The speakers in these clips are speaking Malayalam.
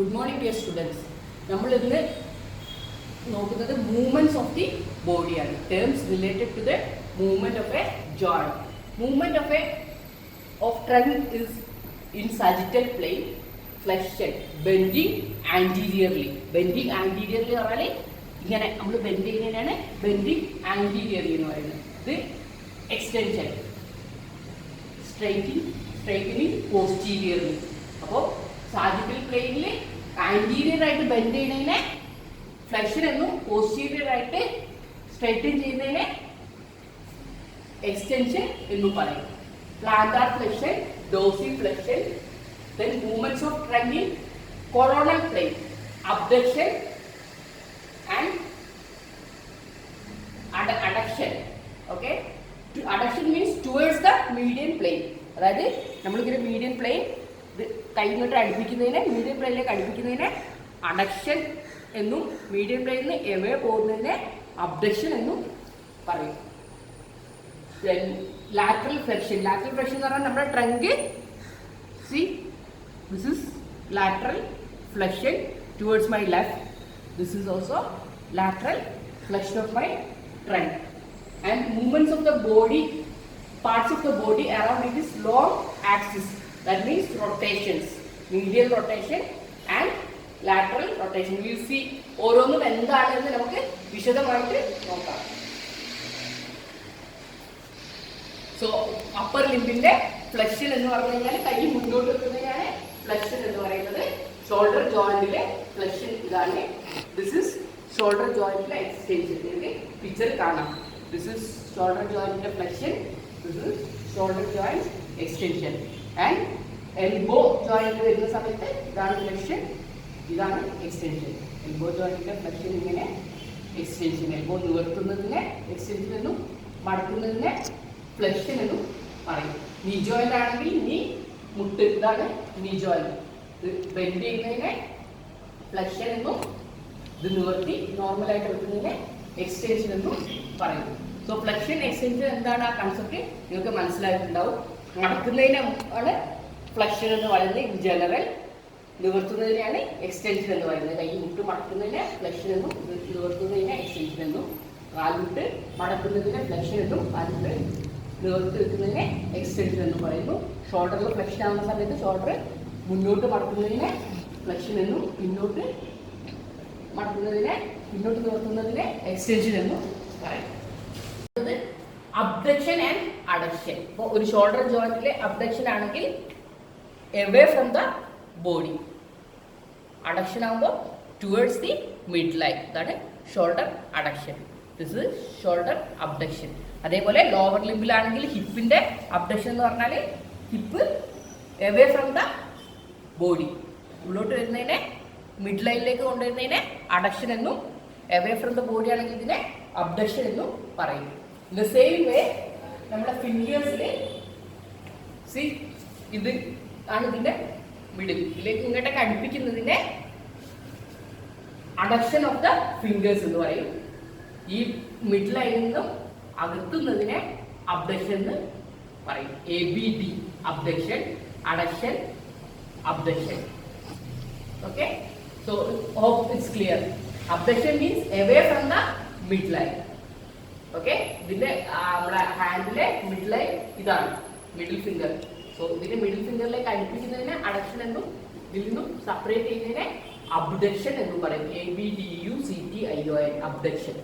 Good morning, dear students. നമ്മൾ ഇന്ന് നോക്കുന്നത് മൂവ്മെന്റ്സ് ഓഫ് ദി ബോഡിയാണ്. Terms related to the movement of a joint. Movement of trunk is in sagittal plane, flexion, bending anteriorly. Bending anteriorly പറഞ്ഞാൽ ഇങ്ങനെ നമ്മൾ ബെൻഡ് ചെയ്യുന്നതിനാണ് ബെൻഡിങ് ആന്റീരിയർലി എന്ന് പറയുന്നത്. ഇത് എക്സ്റ്റൻഷൻ, സ്ട്രൈറ്റനിങ് പോസ്റ്റീരിയർലി. അപ്പോൾ സാജിറ്റൽ പ്ലെയിനിൽ ആന്റീരിയർ ആയിട്ട് ബെൻഡ് ചെയ്യുന്നതിനെ ഫ്ലെക്ഷൻ എന്നും പോസ്റ്റീരിയർ ആയിട്ട് സ്ട്രൈറ്റൻ ചെയ്യുന്നതിനെ എക്സ്റ്റൻഷൻ എന്നും പറയും. Plantar flexion, Dorsey flexion, then movements of trunk in coronal plane, abduction and adduction. Okay, adduction means towards the median plane. അതായത് നമ്മളിങ്ങനെ മീഡിയൻ പ്ലെയിൻ കൈ ഇങ്ങോട്ട് അടുപ്പിക്കുന്നതിനെ, മീഡിയൻ പ്ലെയിനിലേക്ക് അടുപ്പിക്കുന്നതിനെ അഡക്ഷൻ എന്നും മീഡിയൻ പ്ലെയിനിൽ നിന്ന് എവേ പോകുന്നതിനെ അബ്ഡക്ഷൻ എന്നും പറയും. ലാറ്ററൽ ഫ്ലെക്ഷൻ എന്ന് പറഞ്ഞാൽ നമ്മുടെ trunk, C this is lateral flexion towards my left. This is also lateral flexion of my trunk. And movements of the body, parts of the body around it is long axis. That means rotations, medial rotation and lateral rotation. We will see ഓരോന്നും എന്താണെന്ന് നമുക്ക് വിശദമായിട്ട് നോക്കാം. സോ അപ്പർ ലിംബിന്റെ ഫ്ലെക്ഷൻ എന്ന് പറഞ്ഞു കഴിഞ്ഞാൽ കൈ മുന്നോട്ട് വെക്കുന്നതിനാണ് ഫ്ലെക്ഷൻ എന്ന് പറയുന്നത്. ഷോൾഡർ ജോയിന്റിലെ ഫ്ലെക്ഷൻ ഇതാണ്. ദിസ് ഇസ് ഷോൾഡർ ജോയിന്റിലെ എക്സ്റ്റൻഷൻ. ഇതിന്റെ പിക്ചർ കാണാം. ദിസ് ഇസ് ഷോൾഡർ ജോയിന്റിന്റെ flexion, this is shoulder joint extension. And elbow joint വരുന്ന സമയത്ത് ഇതാണ് ഫ്ലെക്ഷൻ, ഇതാണ് എക്സ്റ്റൻഷൻ. എൽബോ ജോയിന്റിന്റെ ഫ്ലെക്ഷൻ ഇങ്ങനെ എക്സ്റ്റൻഷൻ. എൽബോ നിവർത്തുന്നതിനെ എക്സ്റ്റൻഷൻ എന്നും മടക്കുന്നതിനെ ഫ്ലെക്ഷൻ എന്നും പറയും. നീ ജോയിന്റ് ആണെങ്കിൽ നീ മുട്ട്, ഇതാണ് നീ ജോയിന്റ്. ഇത് ബെൻഡ് ചെയ്യുന്നതിനെ ഫ്ലെക്ഷൻ എന്നും ഇത് നിവർത്തി നോർമലായിട്ട് വെക്കുന്നതിനെ എക്സ്റ്റൻഷൻ എന്നും പറയുന്നു. സോ ഫ്ലെക്ഷൻ എക്സ്റ്റൻഷൻ എന്താണ് ആ കൺസെപ്റ്റ് നിങ്ങൾക്ക് മനസ്സിലായിട്ടുണ്ടാവും. മടക്കുന്നതിനെ ആണ് ഫ്ലെക്ഷൻ എന്ന് പറയുന്നത് ഇൻ ജനറൽ. നിവർത്തുന്നതിനെയാണ് എക്സ്റ്റൻഷൻ എന്ന് പറയുന്നത്. കൈ മുട്ട് മടക്കുന്നതിനെ ഫ്ലെക്ഷൻ എന്നും നിവർത്തുന്നതിനെ എക്സ്റ്റൻഷൻ എന്നും, കാൽമുട്ട് മടക്കുന്നതിനെ ഫ്ലെക്ഷൻ എന്നും കാൽമുട്ട് നിവർത്തി വെക്കുന്നതിനെ എക്സ്റ്റൻഷൻ എന്ന് പറയുന്നു. ഷോൾഡറിൽ ഫ്ലെക്ഷൻ ആവുന്ന സമയത്ത് ഷോൾഡർ മുന്നോട്ട് മടക്കുന്നതിനെ ഫ്ലെക്ഷൻ എന്നും പിന്നോട്ട് മടക്കുന്നതിനെ പിന്നോട്ട് നിവർത്തുന്നതിനെ എക്സ്റ്റൻഷൻ എന്നും പറയും. Abduction and adduction. ഇപ്പോൾ ഒരു ഷോൾഡർ ജോയിന്റിലെ അബ്ഡക്ഷൻ ആണെങ്കിൽ away from the body, adduction ആകുമ്പോൾ ടുവേർഡ്സ് ദി മിഡ് ലൈൻ, ഇതാണ് shoulder adduction. This is shoulder abduction. അതേപോലെ ലോവർ ലിംബിലാണെങ്കിൽ ഹിപ്പിന്റെ അബ്ഡക്ഷൻ എന്ന് പറഞ്ഞാൽ hip away from the body, ഉള്ളോട്ട് വരുന്നതിനെ മിഡ് ലൈനിലേക്ക് കൊണ്ടുവരുന്നതിനെ അഡക്ഷൻ എന്നും, എവേ ഫ്രം ദ ബോഡി ആണെങ്കിൽ ഇതിനെ അബ്ഡക്ഷൻ എന്നും പറയും. ഇൻ ദ സെയിം വേ നമ്മുടെ ഫിംഗേഴ്സിൽ സി ഇത് ആണ് ഇതിന്റെ മിഡിൽ, ഇതിലേക്ക് ഇങ്ങോട്ടൊക്കെ അടുപ്പിക്കുന്നതിനെ അഡക്ഷൻ ഓഫ് ദ ഫിംഗേഴ്സ് എന്ന് പറയും. ഈ മിഡ് ലൈനിൽ നിന്നും അകത്തുന്നതിനെ അബ്ഡക്ഷൻ എന്ന് പറയും. ABD, abduction, adduction, abduction. Okay, so hope it's clear. Abduction means away from the mid line. Okay, ഇതിന്റെ നമ്മുടെ ഹാൻഡിലെ മിഡ് ലൈൻ ഇതാണ് മിഡിൽ ഫിംഗർ. സോ ഇതിന്റെ മിഡിൽ ഫിംഗറിലേക്ക് അടുപ്പിക്കുന്നതിനെ അഡക്ഷൻ എന്നും ഇതിൽ നിന്നും സെപ്പറേറ്റ് ചെയ്യുന്നതിനെ അബ്ഡക്ഷൻ എന്നും പറയും. ABDUCTION, abduction.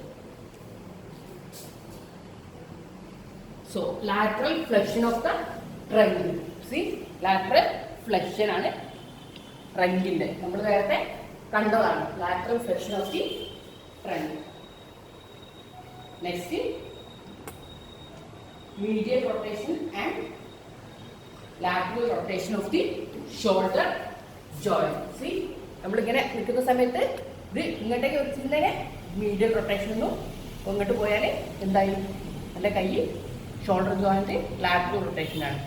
So lateral flexion of the trunk. See, lateral flexion ആണ് ട്രങ്കിന്റെ, നമ്മൾ നേരത്തെ കണ്ടതാണ് lateral flexion of the trunk. Next, medial rotation and lateral rotation of the shoulder joint. See, നമ്മൾ ഇങ്ങനെ നിൽക്കുന്ന സമയത്ത് ഇത് ഇങ്ങോട്ടേക്ക് വെച്ചിട്ടുണ്ടെങ്കിൽ മീഡിയൽ റൊട്ടേഷൻ ഒന്നും ഇങ്ങോട്ട് പോയാൽ എന്തായി എൻ്റെ കൈ ഷോൾഡർ ജോയിന്റ് ലാറ്ററൽ റൊട്ടേഷൻ ആണ്.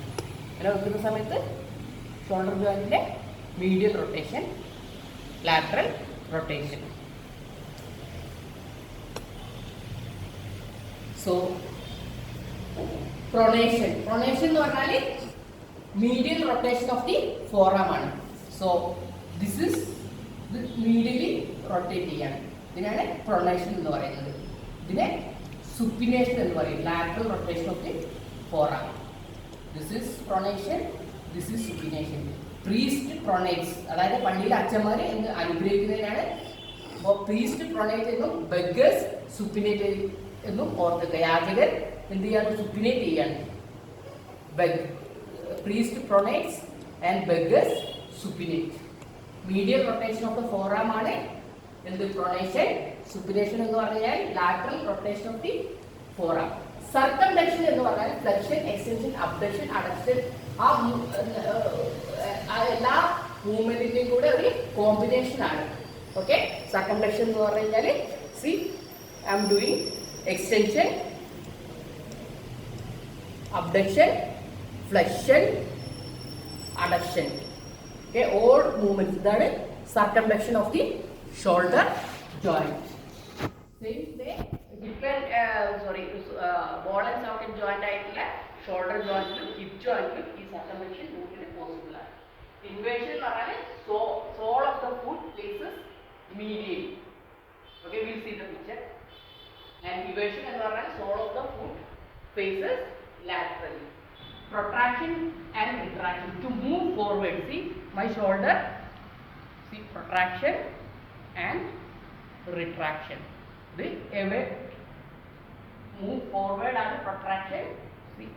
അങ്ങനെ വെക്കുന്ന സമയത്ത് ഷോൾഡർ ജോയിന്റിന്റെ medial rotation, lateral rotation. So pronation എന്ന് പറഞ്ഞാൽ medial rotation of the forearm ആണ്. So this is ഇത് മീഡിയലി റൊട്ടേറ്റ് ചെയ്യാണ്. ഇതിനാണ് പ്രൊണേഷൻ എന്ന് പറയുന്നത്. ഇതിനെ സുപ്പിനേഷൻ എന്ന് പറയും. Lateral rotation of the forearm. This is pronation, this is supination. Priest pronates, അതായത് പള്ളിയിലെ അച്ഛന്മാരെ എന്ന് അനുഗ്രഹിക്കുന്നതിനാണ്. അപ്പോൾ പ്രീസ്റ്റ് പ്രൊണേറ്റ് എന്നും ബെഗേഴ്സ് സുപ്പിനേറ്റ് എന്നും ഓർക്കുക. യാചകൻ എന്ത് ചെയ്യാണ്? സുപ്പിനേറ്റ് ചെയ്യാണ്. Priest pronates and beggars supinate. Medial rotation of the forearm ആണ് എന്ത്? പ്രൊണേഷൻ. സുപ്പിനേഷൻ എന്ന് പറഞ്ഞാൽ lateral rotation of the forearm. Circumduction എന്ന് പറഞ്ഞാൽ ഫ്ലെക്ഷൻ, എക്സ്റ്റൻഷൻ, അബ്ഡക്ഷൻ, അഡക്ഷൻ, ആ എല്ലാ മൂവ്മെന്റിന്റെയും കൂടെ ഒരു കോമ്പിനേഷൻ ആണ്. ഓക്കെ, സർക്കംഡക്ഷൻ എന്ന് പറഞ്ഞു കഴിഞ്ഞാൽ see I am doing extension, abduction, flexion, adduction. Okay, all movements. ഇതാണ് circumflexion of the shoulder joint. Same way, different ball and socket joint ആയിട്ടുള്ള ഷോൾഡർ ജോയിന്റിലും ഹിപ്പ് ജോയിന്റിലും ഈ സർക്കംഫ്ലെക്ഷൻ മൂവ്മെന്റ് പോസിബിൾ ആണ്. ഇൻവേഷൻ എന്ന് പറഞ്ഞാൽ sole of the foot places medially. Okay, we'll see the picture. And eversion എന്ന് പറഞ്ഞാൽ sole of the foot faces laterally. Protraction and retraction. To move forward, see my shoulder, see protraction and retraction. The away move forward and protraction, see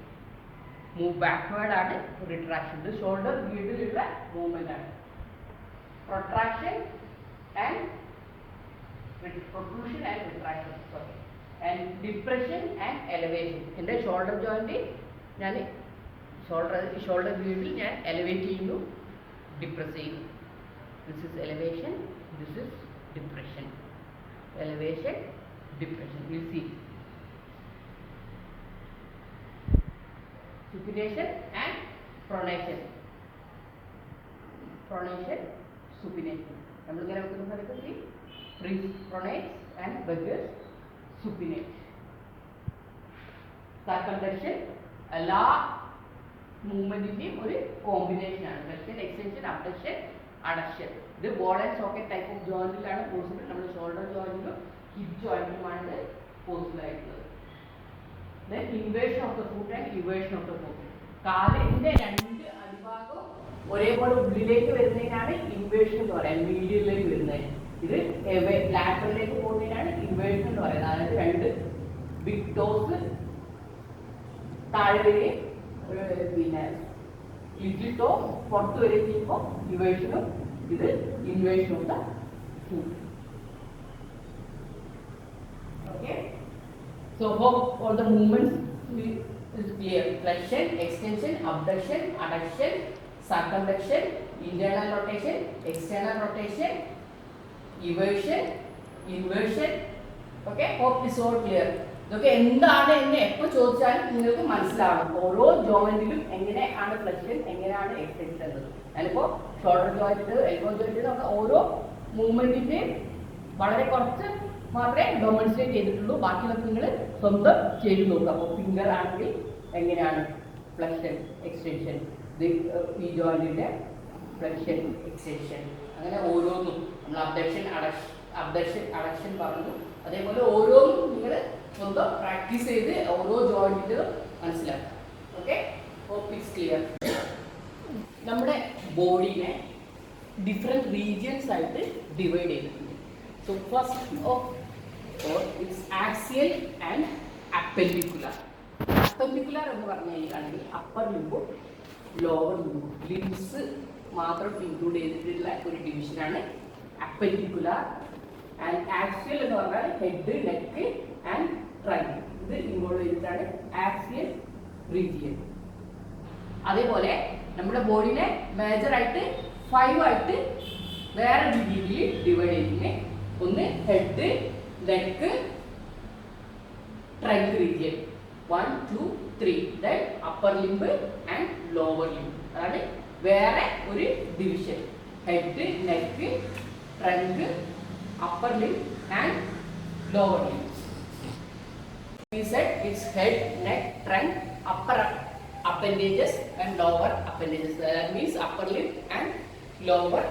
move backward and retraction. The shoulder girdle is a movement and protraction and protrusion and retraction. Sorry. And depression and elevation. In the shoulder joint ഞാൻ ഷോൾഡർ ഗ്രീഡിൽ ഞാൻ എലവേറ്റ് ചെയ്യുന്നു, ഡിപ്രസ് ചെയ്യുന്നു. This is elevation, this is depression. Elevation, depression. Will see supination and pronation. Pronation, supination. നമ്മളിങ്ങനെ വെക്കുന്ന സ്ഥലത്ത് see pronates and beggars supinate. Circumflexion എല്ലാ മൂവ്മെന്റിന്റെയും ഒരു കോമ്പിനേഷൻ ആണ്. Flexion, extension, abduction, adduction. ഇത് ball and socket type of ജോയിന്റിലാണ് പോസിബിൾ. നമ്മുടെ ഷോൾഡർ ജോയിന്റിലും ഹിപ്പ് ജോയിന്റിലുമാണ് പോസിബിൾ ആയിട്ടുള്ളത്. Then inversion of the foot and eversion of the foot. കാലിന്റെ രണ്ട് അടിഭാഗവും ഒരേപോലെ ഉള്ളിലേക്ക് വരുന്നതിനാണ് ഇൻവേഷൻ എന്ന് പറയുന്നത്, മീഡിയയിലേക്ക് വരുന്നത്. ഇത് ലാറ്ററിലേക്ക് പോകുന്നതിനാണ് ഇൻവേഷൻ എന്ന് പറയുന്നത്. അതായത് രണ്ട് ബിഗ് ടോസ് താഴെ വരികയും പിന്നെ ലിറ്റിൽ ടോ പുറത്ത് വരികയും ചെയ്യുമ്പോൾ ഇവേഷനും ഇത് inversion of the foot. Okay, so hope all the movements is clear. Flexion, extension, abduction, adduction, circumflexion, internal rotation, external rotation, eversion, inversion. Okay, hope this all clear. ഇതൊക്കെ എന്താണ് എന്ന് എപ്പോൾ ചോദിച്ചാലും നിങ്ങൾക്ക് മനസ്സിലാവണം. ഓരോ ജോയിന്റിലും എങ്ങനെയാണ് ഫ്ലെക്ഷൻ, എങ്ങനെയാണ് എക്സ്റ്റൻഷൻ എന്നത്. ഞാനിപ്പോൾ ഷോൾഡർ ജോയിന്റ്, എൽബോ ജോയിന്റ് നമുക്ക് ഓരോ മൂവ്മെന്റിന്റെയും വളരെ കുറച്ച് മാത്രമേ ഡെമോൺസ്ട്രേറ്റ് ചെയ്തിട്ടുള്ളൂ. ബാക്കിയൊക്കെ നിങ്ങൾ സ്വന്തം ചെയ്ത് നോക്കുക. അപ്പോൾ ഫിംഗർ ആണെങ്കിൽ എങ്ങനെയാണ് ഫ്ലെക്ഷൻ, എക്സ്റ്റൻഷൻ, ഈ ജോയിന്റിന്റെ ഫ്ലെക്ഷൻ, എക്സ്റ്റൻഷൻ, അങ്ങനെ ഓരോന്നും നമ്മൾ അബ്ഡക്ഷൻ പറഞ്ഞു. അതേപോലെ ഓരോന്നും നിങ്ങൾ സ്വന്തം പ്രാക്ടീസ് ചെയ്ത് ഓരോ ജോയിന്റിലും മനസ്സിലാക്കാം. Okay, hope it's clear. നമ്മുടെ ബോഡിനെ ഡിഫറെൻറ്റ് റീജിയൻസ് ആയിട്ട് ഡിവൈഡ് ചെയ്തിട്ടുണ്ട്. So first of it's axial and appendicular. Appendicular എന്ന് പറഞ്ഞു കഴിഞ്ഞാൽ അപ്പർ ലിംബും ലോവർ ലിംബും ലിംബ്സ് മാത്രം ഇൻക്ലൂഡ് ചെയ്തിട്ടുള്ള ഒരു ഡിവിഷനാണ് അപ്പെൻഡിക്കുലർ. ആൻഡ് ആക്സിയൽ എന്ന് പറഞ്ഞാൽ ഹെഡ്, നെക്ക് ആൻഡ് ട്രങ്ക്. ഇത് ഇൻവോൾവ് ചെയ്തിട്ടാണ് ആക്സിയൽ റീജിയൻ. അതേപോലെ നമ്മുടെ ബോഡിനെ മേജറായിട്ട് 5 ആയിട്ട് വേറെ രീതിയിൽ ഡിവൈഡ് ചെയ്തിട്ടുണ്ട്. ഒന്ന് head, neck, trunk region 1, 2, 3. Then upper limb and lower limb. അതാണ് വേറെ ഒരു division. Head, neck, trunk, upper limb and lower limb. We said it's head, neck, trunk, upper appendages and lower appendages. That means upper limb and lower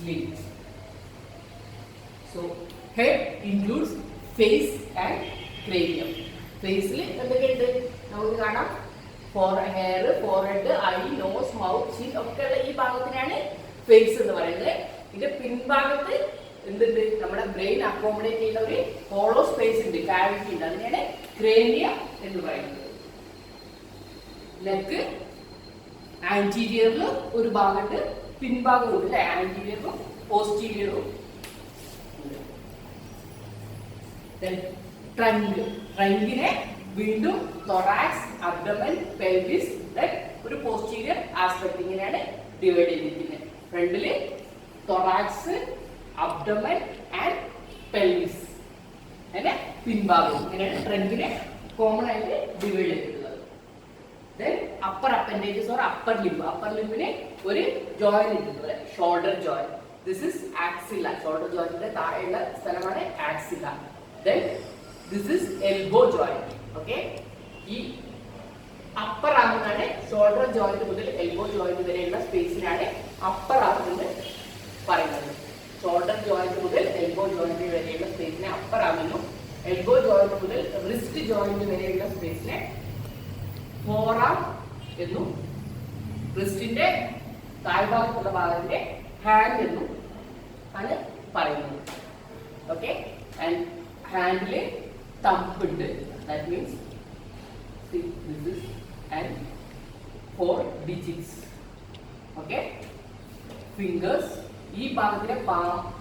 limb. So head includes face and cranium. ഫേസിൽ എന്തൊക്കെയുണ്ട് നമുക്ക് കാണാം? Hair, forehead, eye, nose, mouth, chin ഒക്കെ ഉള്ള ഈ ഭാഗത്തിനാണ് ഫേസ് എന്ന് പറയുന്നത്. ഇതിന്റെ പിൻഭാഗത്ത് എന്തുണ്ട്? നമ്മുടെ ബ്രെയിൻ അക്കോമഡേറ്റ് ചെയ്യുന്ന ഒരു ഹോളോ സ്പേസ് ഉണ്ട്, കാവിറ്റി ഉണ്ട്. അതിനെയാണ് ക്രേനിയ എന്ന് പറയുന്നത്. നെക്ക് ആന്റീരിയറിൽ ഒരു ഭാഗമുണ്ട്, പിൻഭാഗമുണ്ട് അല്ലെ? ആന്റീരിയറും പോസ്റ്റീരിയറും. ട്രങ്കിനെ വീണ്ടും തൊറാക്സ്, അബ്ഡമൻ, പെൽവിസ്, ഒരു പോസ്റ്റീരിയർ ആസ്പെക്ട് ഇങ്ങനെയാണ് ഡിവൈഡ് ചെയ്തിരിക്കുന്നത്. ഫ്രണ്ടില് തൊറാക്സ്, അബ്ഡമൻ ആൻഡ് പെൽവിസ്, അങ്ങനെ പിൻഭാഗം. ഇങ്ങനെയാണ് ട്രങ്കിനെ കോമൺ ആയിട്ട് ഡിവൈഡ് ചെയ്തിട്ടുള്ളത്. Then upper appendages or upper limb. Upper ലിംബിന് ഒരു ജോയിന്റ് ഇട്ടിട്ടുള്ളത്, shoulder joint. This is axilla. Shoulder ജോയിന്റിന്റെ താഴെയുള്ള സ്ഥലമാണ് axilla. Then this is elbow joint. Okay, ഈ അപ്പർ ആം എന്നാണ് ഷോൾഡർ ജോയിന്റ് മുതൽ എൽബോ ജോയിന്റ് വരെയുള്ള സ്പേസിനാണ് അപ്പർ ആം എന്ന് പറയുന്നത്. ഷോൾഡർ ജോയിന്റ് മുതൽ എൽബോ ജോയിന്റ് വരെയുള്ള സ്പേസിനെ അപ്പർ ആം എന്നും, എൽബോ ജോയിന്റ് മുതൽ റിസ്റ്റ് ജോയിന്റ് വരെയുള്ള സ്പേസിനെ ഫോർ ആം എന്നും, റിസ്റ്റിന്റെ താഴ്ഭാഗത്തുള്ള ഭാഗത്തിന്റെ ഹാൻഡ് എന്നും ആണ് പറയുന്നത്. ഓക്കെ, ആൻഡ് ഹാൻഡില് തമ്പ് ഉണ്ട്. That means this is and 4 digits. Okay, fingers ഈ ഭാഗത്തിലെ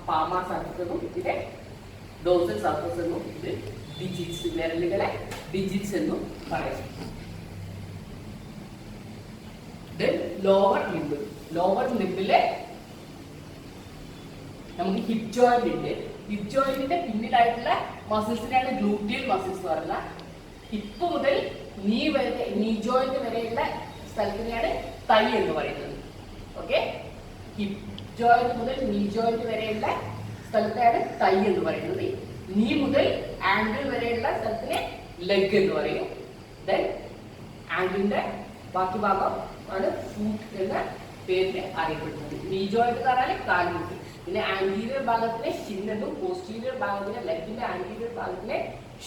പാമാർ സർഫസ് എന്നും ഇതിന്റെ ഡോസൽ സർഫസ് എന്നും, ഇത് ഡിജിറ്റ്സ്, വിരലുകളെ ഡിജിറ്റ്സ് എന്നും പറയും. Lower limb. ലോവർ ലിംബിലെ നമുക്ക് ഹിപ്പ് ജോയിന്റ് ഉണ്ട്. ഹിപ്പ് ജോയിന്റിന്റെ പിന്നിലായിട്ടുള്ള മസിൽസിനാണ് ഗ്ലൂട്ടിയൽ മസിൽസ് പറയുന്ന. ഹിപ്പ് മുതൽ നീ ജോയിന്റ് വരെയുള്ള സ്ഥലത്തിനെയാണ് തൈ എന്ന് പറയുന്നത്. ഓക്കെ, ഹിപ്പ് ജോയിന്റ് മുതൽ നീ ജോയിന്റ് വരെയുള്ള സ്ഥലത്തെയാണ് തൈ എന്ന് പറയുന്നത്. നീ മുതൽ ആംഗിൾ വരെയുള്ള സ്ഥലത്തിനെ ലെഗ് എന്ന് പറയും. ദെൻ ആംഗിളിന്റെ ബാക്കി ഭാഗം ആണ് ഫൂട്ട് എന്ന പേരിന് അറിയപ്പെടുന്നത്. നീ ജോയിന്റ് എന്ന് പറഞ്ഞാൽ കാൽമുട്ട്. പിന്നെ ആന്റീരിയർ ഭാഗത്തിലെ ഷിൻ എന്നും, പോസ്റ്റീരിയർ ഭാഗത്തിലെ ലെഗിന്റെ ആന്റീരിയർ ഭാഗത്തിലെ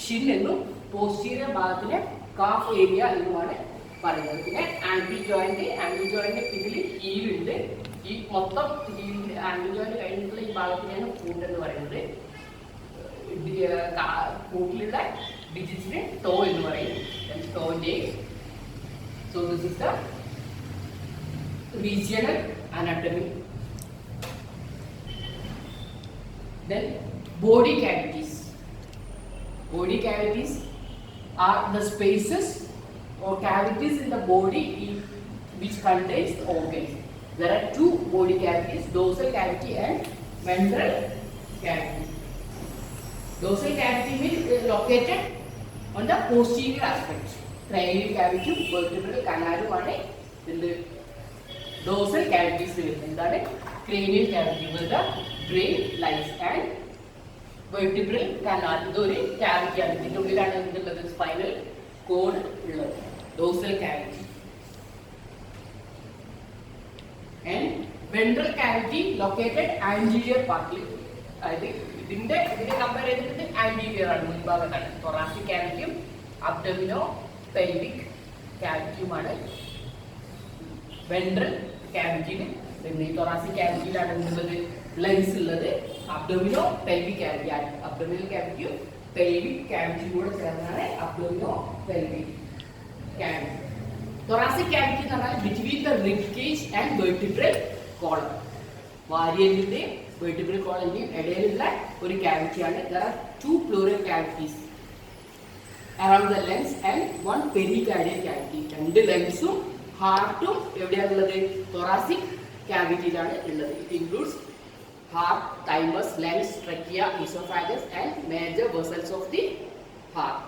ഷിൻ എന്നും, പോസ്റ്റീരിയർ ഭാഗത്തിലെ കാഫ് ഏരിയ എന്നുമാണ് പറയുന്നത്. പിന്നെ ആംഗിൾ ജോയിന്റ് പിന്നിൽ ഹീലുണ്ട്. ഈ മൊത്തം ആംഗിൾ ജോയിന്റ് കഴിഞ്ഞിട്ടുള്ള ഈ ഭാഗത്തിനെയാണ് ഫൂട്ട് എന്ന് പറയുന്നത്. ഫൂട്ടിലുള്ള ഡിജിറ്റ്സിന് ടോ എന്ന് പറയും. ടോന്റെ so this is the regional anatomy. Then body cavities. Body cavities are the spaces or cavities in the body which contains the organs. There are two body cavities, dorsal cavity and ventral cavity. Dorsal cavity is located on the posterior aspect. Cranial cavity, vertebral canal ആണ് ഇതിന്റെ dorsal cavities വരുന്നത്. എന്താണ് cranial cavity where the brain lies and vertebral canal. ഇതൊരു cavity ആണ്. ഇതിന്റെ ഉള്ളിലാണ് എന്തുള്ളത്? സ്പൈനൽ കോഡ് ഉള്ളത്. dorsal cavity and ventral cavity located anterior part. അതായത് ഇതിനെ കമ്പയർ ചെയ്തിട്ട് ആന്റീരിയർ ആണ്, മുൻഭാഗത്താണ്. thoracic cavity ഉം abdomino pelvic cavity-യുമാണ് ventral cavity-ന്. പിന്നെ ഈ thoracic cavity-യിലാണ് എന്തുള്ളത്? ലങ്സ് ഉള്ളത്. അബ്ഡോമിനോ പെൽവിക് ക്യാവിറ്റി ആണ്. അബ്ഡോമിനൽ ക്യാവിറ്റിയും പെൽവിക് ക്യാവിറ്റിയും കൂടെ ചേർന്നാണ് abdomino pelvic cavity. thoracic cavity എന്ന് പറഞ്ഞാൽ between the rib cage and vertebral column. വാരിയലിന്റെയും വെർട്ടിബ്രൽ കോളന്റെയും ഇടയിലുള്ള ഒരു ക്യാവിറ്റിയാണ്. there are 2 pleural cavities around the lungs and 1 pericardial cavity. 2 ലങ്സും ഹാർട്ടും എവിടെയാണുള്ളത്? thoracic ക്യാവിറ്റിയിലാണ് ഉള്ളത്. it includes heart, thymus, lungs, trachea, esophagus and major vessels of the heart.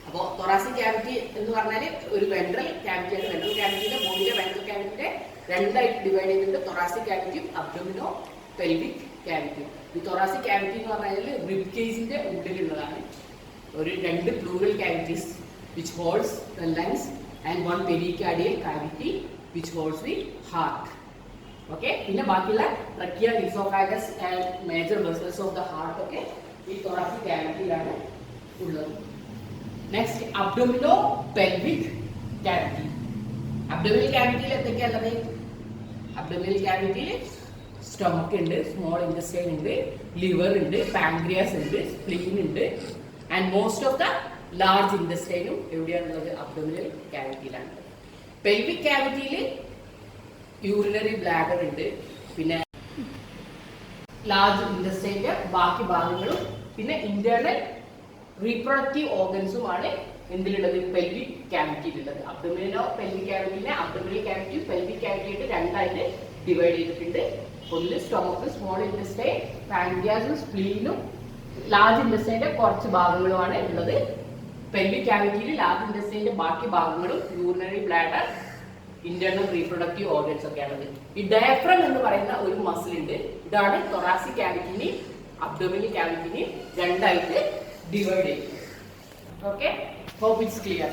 അപ്പോൾ thoracic cavity എന്ന് പറഞ്ഞാൽ ഒരു വെൻട്രൽ ക്യാവിറ്റിയാണ്. വെൻട്രൽ ക്യാവിറ്റിയുടെ ബോഡിയിലെ വെൻട്രൽ ക്യാവിറ്റിയുടെ രണ്ടായിട്ട് ഡിവൈഡ് ചെയ്തിട്ട് thoracic cavity, abdomino pelvic cavity. ഈ thoracic cavity എന്ന് പറഞ്ഞാൽ റിബ് കേജിന്റെ ഉള്ളിലുള്ളതാണ്. ഒരു 2 pleural cavities which holds the lungs and 1 pericardial cavity which holds the heart. Okay. പിന്നെ ബാക്കിയുള്ള trachea, oesophagus and major vessels of the heart ഒക്കെ ഈ thoracic ക്യാവിറ്റിയിലാണ് ഉള്ളത്. Next abdomino pelvic cavity. Abdominal ക്യാവിറ്റിയിൽ എന്തൊക്കെയാണുള്ളത്? അബ്ഡോമിനൽ ക്യാവിറ്റിയിൽ സ്റ്റൊമക്ക് ഉണ്ട്, സ്മോൾ ഇൻറ്റസ്റ്റൈൻ ഉണ്ട്, ലിവർ ഉണ്ട്, പാൻക്രിയാസ് ഉണ്ട്, സ്പ്ലീൻ ഉണ്ട്, and most of the large ഇൻറ്റസ്റ്റൈനും എവിടെയാണുള്ളത്? അബ്ഡോമിനൽ ക്യാവിറ്റിയിലാണ്. പെൽവിക് ക്യാവിറ്റിയിൽ യൂറിനറി ബ്ലാഡർ ഉണ്ട്, പിന്നെ ലാർജ് ഇൻറ്റസ്റ്റൈൻ്റെ ബാക്കി ഭാഗങ്ങളും പിന്നെ ഇന്റേണൽ റീപ്രൊഡക്റ്റീവ് ഓർഗൻസുമാണ് എന്തിലുള്ളത്? പെൽവിക് ക്യാവിറ്റിയിലുള്ളത്. അബ്ഡോമിനോ പെൽവിക് ക്യാവിറ്റിനെ അബ്ഡോമിനൽ ക്യാവിറ്റിയും പെൽവിക് ക്യാവിറ്റിയായിട്ട് രണ്ടായിട്ട് ഡിവൈഡ് ചെയ്തിട്ടുണ്ട്. ഒന്ന് സ്റ്റൊമക്ക്, സ്മോൾ ഇൻറ്റസ്റ്റൈൻ, പാൻക്രിയാസും സ്പ്ലീനും ലാർജ് ഇൻറ്റസ്റ്റൈൻ്റെ കുറച്ച് ഭാഗങ്ങളുമാണ് ഉള്ളത്. പെൽവിക് ക്യാവിറ്റിയിൽ ലാർജ് ഇൻറ്റസ്റ്റൈൻ്റെ ബാക്കി ഭാഗങ്ങളും urinary bladder, internal reproductive organs ഒക്കെയാണത്. ഈ ഡയഫ്രം എന്ന് പറയുന്ന ഒരു മസിൽ ഉണ്ട്. ഇതാണ് thoracic ക്യാവിറ്റിനെയും അബ്ഡോമിനൽ ക്യാവിറ്റിനെയും രണ്ടായിട്ട് ഡിവൈഡ് ചെയ്യുന്നത്. Okay, hope it's clear.